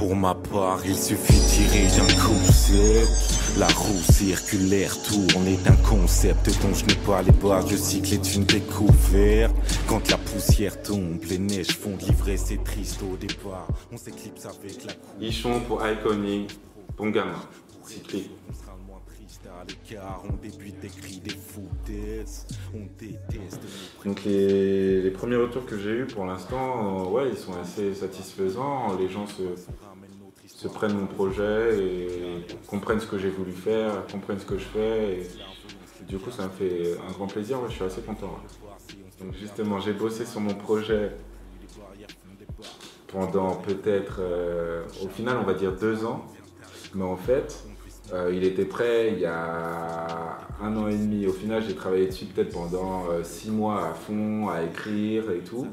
Pour ma part, il suffit de tirer d'un coup sec. La roue circulaire tourne est un concept dont je n'ai pas les bases. Le cycle est une découverte. Quand la poussière tombe, les neiges font livrer, c'est triste au départ. On s'éclipse avec la coupe. Ichon pour Iconic, bon gamin, cyclique. Donc les premiers retours que j'ai eu pour l'instant, ouais, ils sont assez satisfaisants. Les gens se prennent mon projet et comprennent ce que j'ai voulu faire, comprennent ce que je fais. Et du coup, ça me fait un grand plaisir, ouais, je suis assez content. Ouais. Donc justement, j'ai bossé sur mon projet pendant peut-être, au final, on va dire 2 ans. Mais en fait, il était prêt il y a 1 an et demi. Au final, j'ai travaillé dessus peut-être pendant 6 mois à fond, à écrire et tout.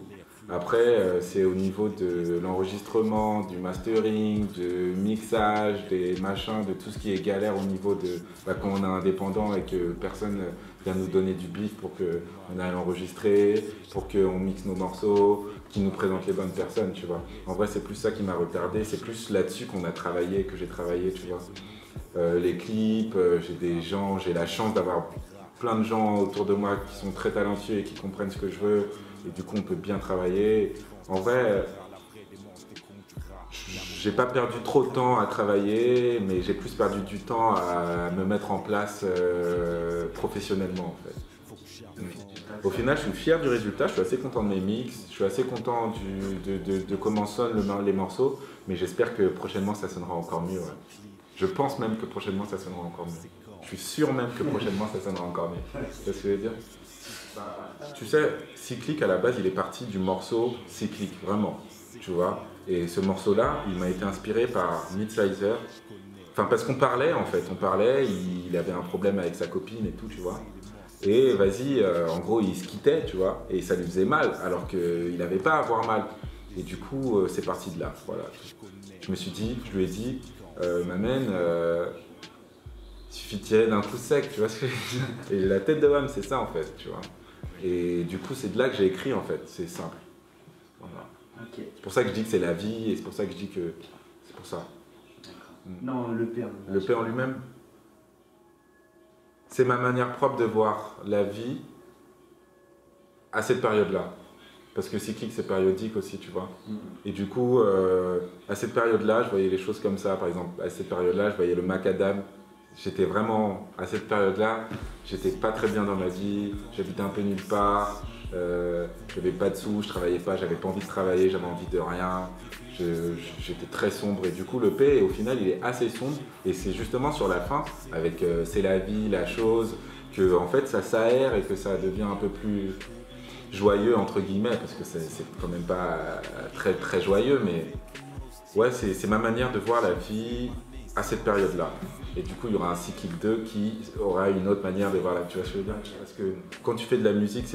Après, c'est au niveau de l'enregistrement, du mastering, du mixage, des machins, de tout ce qui est galère au niveau de quand on est indépendant et que personne vient nous donner du bif pour qu'on aille enregistrer, pour qu'on mixe nos morceaux, qui nous présente les bonnes personnes, tu vois. En vrai, c'est plus ça qui m'a retardé, c'est plus là-dessus qu'on a travaillé, que j'ai travaillé, tu vois. Les clips, j'ai la chance d'avoir plein de gens autour de moi qui sont très talentueux et qui comprennent ce que je veux. Et du coup, on peut bien travailler. En vrai, j'ai pas perdu trop de temps à travailler, mais j'ai plus perdu du temps à me mettre en place professionnellement, en fait. Au final, je suis fier du résultat, je suis assez content de mes mix, je suis assez content de comment sonnent les morceaux, mais j'espère que prochainement, ça sonnera encore mieux. Ouais. Je pense même que prochainement, ça sonnera encore mieux. Je suis sûr même que prochainement, ça sonnera encore mieux. Tu sais ce que je veux dire? Tu sais, Cyclique, à la base, il est parti du morceau Cyclique, vraiment, tu vois. Et ce morceau-là, il m'a été inspiré par Midsizer. Enfin, parce qu'on parlait, en fait, il avait un problème avec sa copine et tout, tu vois. Et vas-y, en gros, il se quittait, tu vois, et ça lui faisait mal, alors qu'il n'avait pas à avoir mal. Et du coup, c'est parti de là, voilà. Je lui ai dit, Mamen, il suffit de tirer d'un coup sec, tu vois ce que je veux dire. Et la tête de Wham, c'est ça, en fait, tu vois. Et du coup, c'est de là que j'ai écrit, en fait, c'est simple. Voilà. Okay. C'est pour ça que je dis que c'est la vie, et c'est pour ça que je dis que c'est pour ça. Non, le P. Le P en lui-même, c'est ma manière propre de voir la vie à cette période-là. Parce que Cyclique, c'est périodique aussi, tu vois. Et du coup, à cette période-là, je voyais les choses comme ça. Par exemple, à cette période-là, je voyais le macadam. J'étais vraiment, à cette période-là, j'étais pas très bien dans ma vie. J'habitais un peu nulle part. J'avais pas de sous, je travaillais pas, j'avais pas envie de travailler, j'avais envie de rien. J'étais très sombre. Et du coup, le P, au final, il est assez sombre. Et c'est justement sur la fin, avec C'est la vie, la chose, que en fait, ça s'aère et que ça devient un peu plus joyeux entre guillemets, parce que c'est quand même pas très très joyeux, mais ouais, c'est ma manière de voir la vie à cette période-là. Et du coup, il y aura un Cyclique 2 qui aura une autre manière de voir la vie, tu vois ce que je veux dire. Parce que quand tu fais de la musique,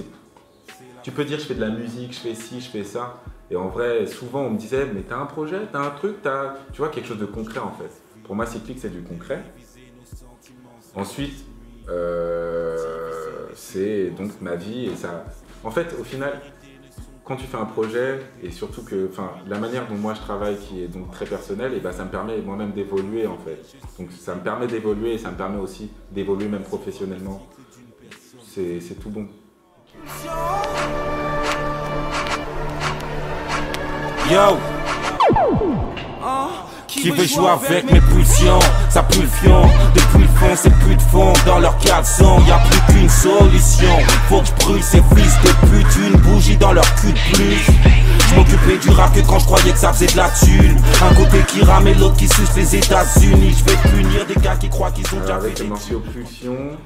tu peux dire je fais de la musique, je fais ci, je fais ça, et en vrai, souvent on me disait mais t'as un projet, t'as un truc, tu vois, quelque chose de concret en fait. Pour moi, Cyclique, c'est du concret. Ensuite, c'est donc ma vie et ça. En fait, au final, quand tu fais un projet, et surtout que la manière dont moi je travaille, qui est donc très personnelle, et ben, ça me permet moi-même d'évoluer en fait. Donc ça me permet d'évoluer et ça me permet aussi d'évoluer même professionnellement. C'est tout bon. Yo! Qui veut jouer avec mes pulsions? Ça pue le fion, depuis le fond c'est plus de fond. Dans leur caleçon, y'a plus qu'une solution. Faut que je brûle ces fils de pute, une bougie dans leur cul de plus. Je m'occupais du rap que quand je croyais que ça faisait de la thune. Un côté qui rame et l'autre qui suce les États-Unis. Je vais punir des gars qui croient qu'ils ont déjà fait. Avec le morceau Pulsion,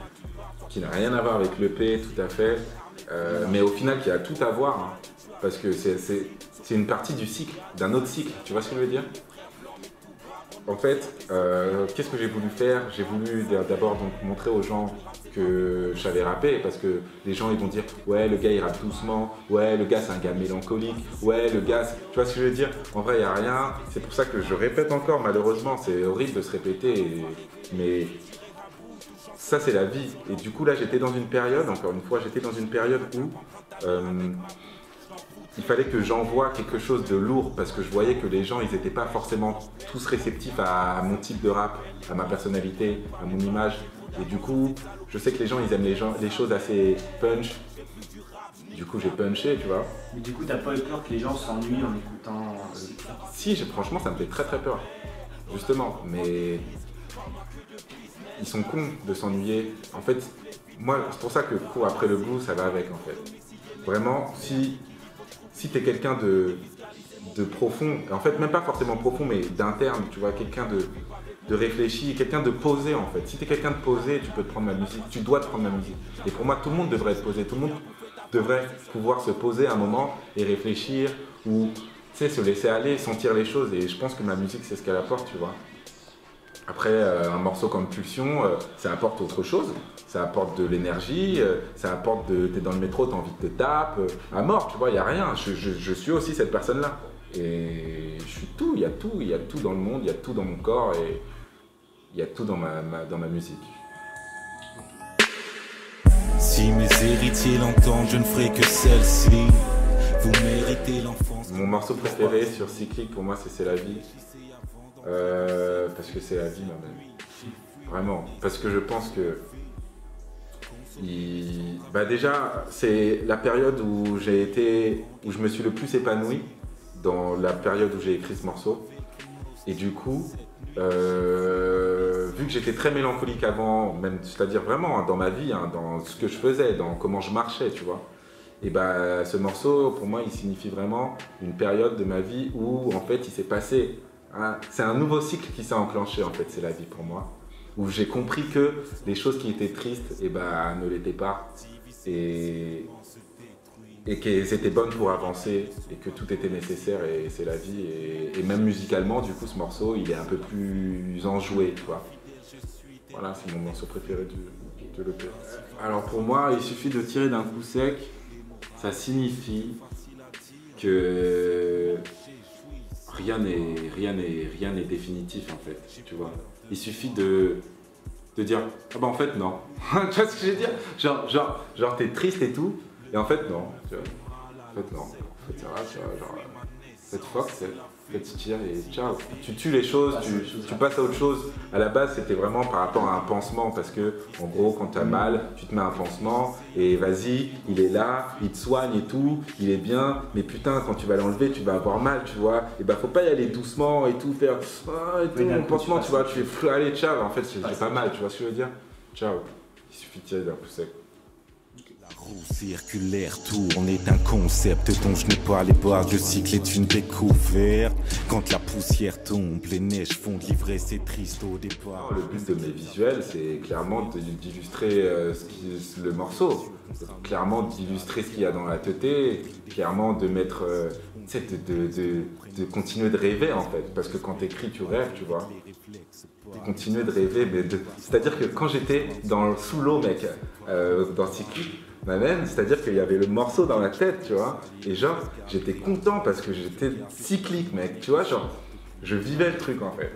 qui n'a rien à voir avec l'EP, tout à fait. Mais au final qui a tout à voir, hein, parce que c'est une partie du cycle, d'un autre cycle, tu vois ce que je veux dire? En fait, qu'est-ce que j'ai voulu faire? J'ai voulu d'abord donc montrer aux gens que je savais rapper, parce que les gens ils vont dire ouais le gars il rappe doucement, ouais le gars c'est un gars mélancolique, ouais le gars, tu vois ce que je veux dire? En vrai il n'y a rien, c'est pour ça que je répète encore, malheureusement c'est horrible de se répéter, mais ça c'est la vie. Et du coup là j'étais dans une période, encore une fois, j'étais dans une période où il fallait que j'envoie quelque chose de lourd parce que je voyais que les gens, ils n'étaient pas forcément tous réceptifs à mon type de rap, à ma personnalité, à mon image. Et du coup, je sais que les gens, ils aiment les choses assez punch. Du coup, j'ai punché, tu vois. Mais du coup, t'as pas eu peur que les gens s'ennuient en écoutant Si, franchement, ça me fait très très peur. Justement, mais ils sont cons de s'ennuyer. En fait, moi, c'est pour ça que cours après le blues, ça va avec, en fait. Vraiment, si t'es quelqu'un de profond, en fait, même pas forcément profond, mais d'interne, tu vois, quelqu'un de réfléchi, quelqu'un de posé, en fait. Si t'es quelqu'un de posé, tu peux te prendre ma musique, tu dois te prendre ma musique. Et pour moi, tout le monde devrait être posé, tout le monde devrait pouvoir se poser un moment et réfléchir, ou, tu sais, se laisser aller, sentir les choses. Et je pense que ma musique, c'est ce qu'elle apporte, tu vois. Après, un morceau comme Pulsion, ça apporte autre chose. Ça apporte de l'énergie, ça apporte t'es dans le métro, t'as envie de te taper, à mort, tu vois, il n'y a rien. Je suis aussi cette personne-là. Et je suis tout, il y a tout dans le monde, il y a tout dans mon corps et il y a tout dans ma musique. Si mes héritiers l'entendent, je ne ferai que celle-ci. Vous méritez l'enfance. Mon morceau préféré sur Cyclique, pour moi, c'est la vie. Parce que c'est la vie, même. Vraiment. Parce que je pense que déjà, c'est la période où je me suis le plus épanoui dans la période où j'ai écrit ce morceau. Et du coup, vu que j'étais très mélancolique avant, même, c'est-à-dire vraiment dans ma vie, hein, dans ce que je faisais, dans comment je marchais, tu vois. Et ce morceau, pour moi, il signifie vraiment une période de ma vie où, en fait, il s'est passé. Hein, c'est un nouveau cycle qui s'est enclenché, en fait, c'est la vie pour moi. Où j'ai compris que les choses qui étaient tristes, ne l'étaient pas. Et qu'elles étaient bonnes pour avancer et que tout était nécessaire et c'est la vie. Et même musicalement, du coup, ce morceau, il est un peu plus enjoué, tu vois. Voilà, c'est mon morceau préféré de l'EP. Alors pour moi, il suffit de tirer d'un coup sec. Ça signifie que rien n'est définitif, en fait, tu vois. Il suffit de dire ah bah en fait non. Tu vois ce que je veux dire, genre t'es triste et tout et en fait non, tu vois. En fait non, en fait ça va, tu vois, genre cette fois tu tires et ciao. Tu tues les choses, tu passes à autre chose. À la base c'était vraiment par rapport à un pansement parce que en gros quand t'as mal tu te mets un pansement et vas-y il est là, il te soigne et tout, il est bien, mais putain quand tu vas l'enlever tu vas avoir mal, tu vois. Et faut pas y aller doucement et tout, faire mon pansement, tu vois, tu fais allez ciao, en fait j'ai pas mal, tu vois ce que je veux dire. Ciao, il suffit de tirer d'un coup sec. La roue circulaire tourne est un concept dont je n'ai pas les bases. Le cycle est une découverte. Quand la poussière tombe, les neiges font livrer, c'est triste au départ. Le but de mes visuels, c'est clairement d'illustrer le morceau. Clairement d'illustrer ce qu'il y a dans la teuté. Clairement de mettre, de continuer de rêver en fait. Parce que quand t'écris, tu rêves, tu vois. Continuer de rêver, mais c'est-à-dire que quand j'étais sous l'eau, mec, dans Cyclique, c'est-à-dire qu'il y avait le morceau dans la tête, tu vois, et genre, j'étais content parce que j'étais cyclique, mec, tu vois, genre, je vivais le truc, en fait.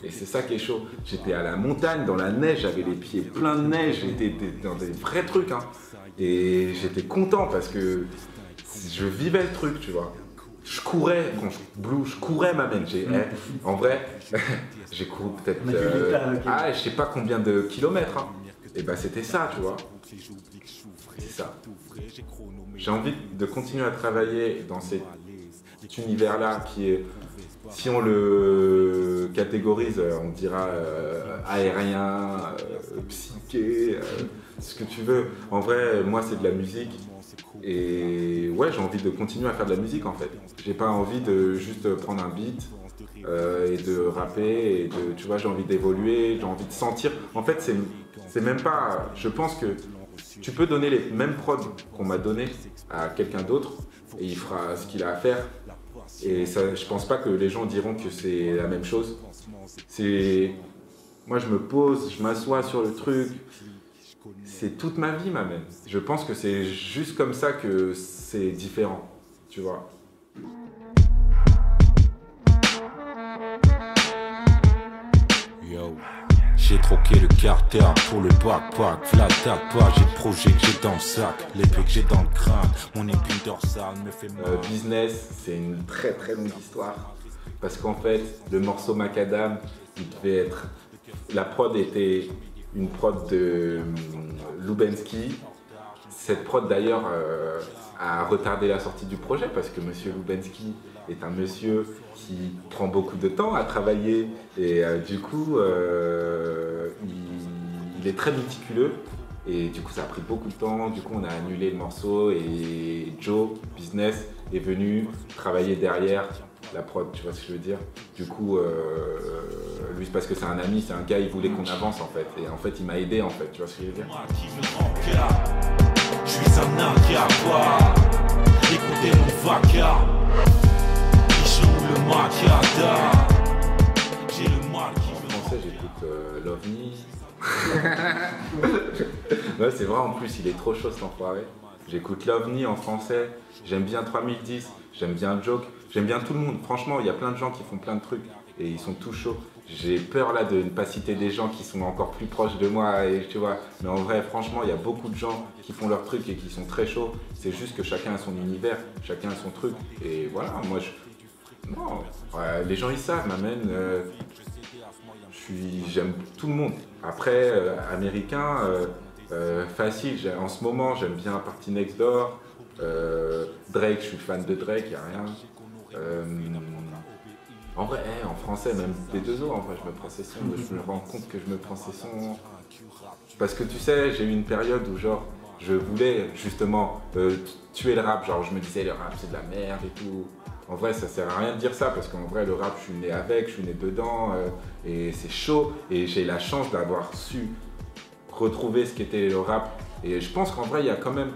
Et c'est ça qui est chaud. J'étais à la montagne, dans la neige, j'avais les pieds pleins de neige, j'étais dans des vrais trucs, hein. Et j'étais content parce que je vivais le truc, tu vois. Je courais, quand je courais ma mène. En vrai, j'ai couru peut-être, je sais pas combien de kilomètres, hein. Et c'était ça, tu vois. C'est ça. J'ai envie de continuer à travailler dans cet univers-là qui est, si on le catégorise, on dira aérien, psyché, ce que tu veux. En vrai, moi, c'est de la musique. Et ouais, j'ai envie de continuer à faire de la musique, en fait. J'ai pas envie de juste prendre un beat et de rapper. Et tu vois, j'ai envie d'évoluer, j'ai envie de sentir. En fait, c'est même pas... Je pense que tu peux donner les mêmes prods qu'on m'a donné à quelqu'un d'autre et il fera ce qu'il a à faire. Et ça, je pense pas que les gens diront que c'est la même chose. Moi, je me pose, je m'assois sur le truc. C'est toute ma vie, ma mère. Je pense que c'est juste comme ça que c'est différent, tu vois. Yo. J'ai troqué le carter pour le backpack, flat pas, j'ai le projet que j'ai dans le sac, l'épée que j'ai dans le crâne, mon épine Business, c'est une très très longue histoire. Parce qu'en fait, le morceau Macadam, il devait être... La prod était une prod de Lubensky. Cette prod d'ailleurs a retardé la sortie du projet parce que monsieur Lubensky est un monsieur qui prend beaucoup de temps à travailler et du coup il est très méticuleux et du coup ça a pris beaucoup de temps, du coup on a annulé le morceau et Joe Business est venu travailler derrière la prod, tu vois ce que je veux dire. Du coup lui parce que c'est un ami, c'est un gars, il voulait qu'on avance en fait et en fait il m'a aidé en fait, tu vois ce que je veux dire. Je suis un incapable d'écouter mon vacarme. Il joue le macada. J'ai le mal qui me... En français, j'écoute l'OVNI. Ouais, c'est vrai, en plus, il est trop chaud cet enfoiré. J'écoute l'OVNI en français. J'aime bien 3010. J'aime bien Joke. J'aime bien tout le monde. Franchement, il y a plein de gens qui font plein de trucs et ils sont tous chauds. J'ai peur là de ne pas citer des gens qui sont encore plus proches de moi, et, tu vois. Mais en vrai, franchement, il y a beaucoup de gens qui font leur truc et qui sont très chauds. C'est juste que chacun a son univers, chacun a son truc. Et voilà, moi, non, ouais, les gens ils savent, m'amène. J'aime tout le monde. Après, américain, facile. En ce moment, j'aime bien Party Next Door. Drake, je suis fan de Drake, il n'y a rien. En vrai, en français, même B2O, en vrai, je me prends ces sons, je me rends compte que je me prends ces sons. Parce que tu sais, j'ai eu une période où genre, je voulais justement tuer le rap, genre je me disais le rap c'est de la merde et tout. En vrai, ça sert à rien de dire ça, parce qu'en vrai, le rap, je suis né avec, je suis né dedans, et c'est chaud. Et j'ai la chance d'avoir su retrouver ce qu'était le rap. Et je pense qu'en vrai, il y a quand même,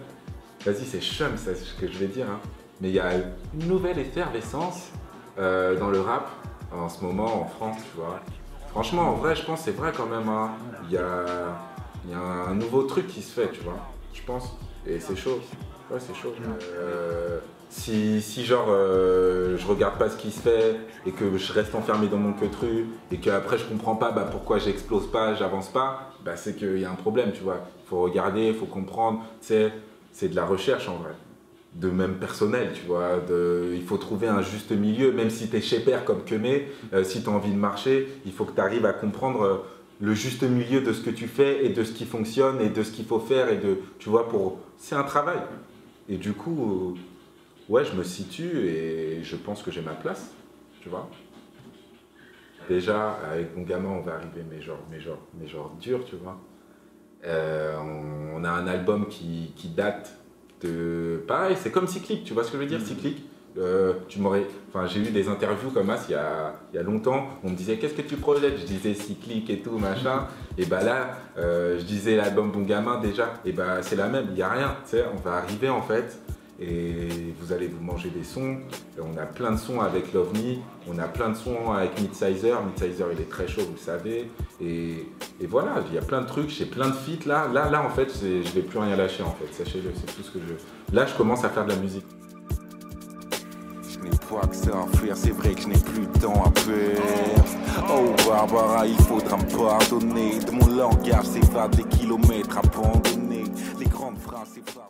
vas-y, c'est chum, c'est ce que je vais dire, hein. Mais il y a une nouvelle effervescence dans le rap en ce moment en France, tu vois. Franchement, en vrai, je pense que c'est vrai quand même, hein. Il y a un nouveau truc qui se fait, tu vois, je pense. Et c'est chaud. Ouais, c'est chaud. Si genre je regarde pas ce qui se fait et que je reste enfermé dans mon queutru et qu'après je comprends pas pourquoi j'explose pas, j'avance pas, c'est qu'il y a un problème, tu vois. Il faut regarder, il faut comprendre, c'est de la recherche en vrai. De même personnel, tu vois, il faut trouver un juste milieu, même si tu es chez père comme Kemé, si tu as envie de marcher, il faut que tu arrives à comprendre le juste milieu de ce que tu fais et de ce qui fonctionne et de ce qu'il faut faire et de, tu vois, c'est un travail. Et du coup, ouais, je me situe et je pense que j'ai ma place, tu vois. Déjà, avec mon gamin, on va arriver, mais genre dur, tu vois. On a un album qui date de... Pareil, c'est comme Cyclique, tu vois ce que je veux dire, Cyclique. J'ai eu des interviews comme ça il y a longtemps, on me disait qu'est-ce que tu projettes, je disais Cyclique et tout machin, et là je disais l'album Bon Gamin déjà, et c'est la même, il n'y a rien, tu sais, on va arriver en fait, et vous allez vous manger des sons, on a plein de sons avec l'OVNI, on a plein de sons avec Midsizer il est très chaud, vous le savez, et voilà, il y a plein de trucs, j'ai plein de feats là en fait, je vais plus rien lâcher en fait, sachez-le, c'est tout ce que là je commence à faire de la musique. Je n'ai pas que ça à faire, c'est vrai que je n'ai plus de temps à perdre. Oh Barbara, il faudra me pardonner. De mon langage s'évadent des kilomètres abandonnés. Les grandes phrases s'évadent.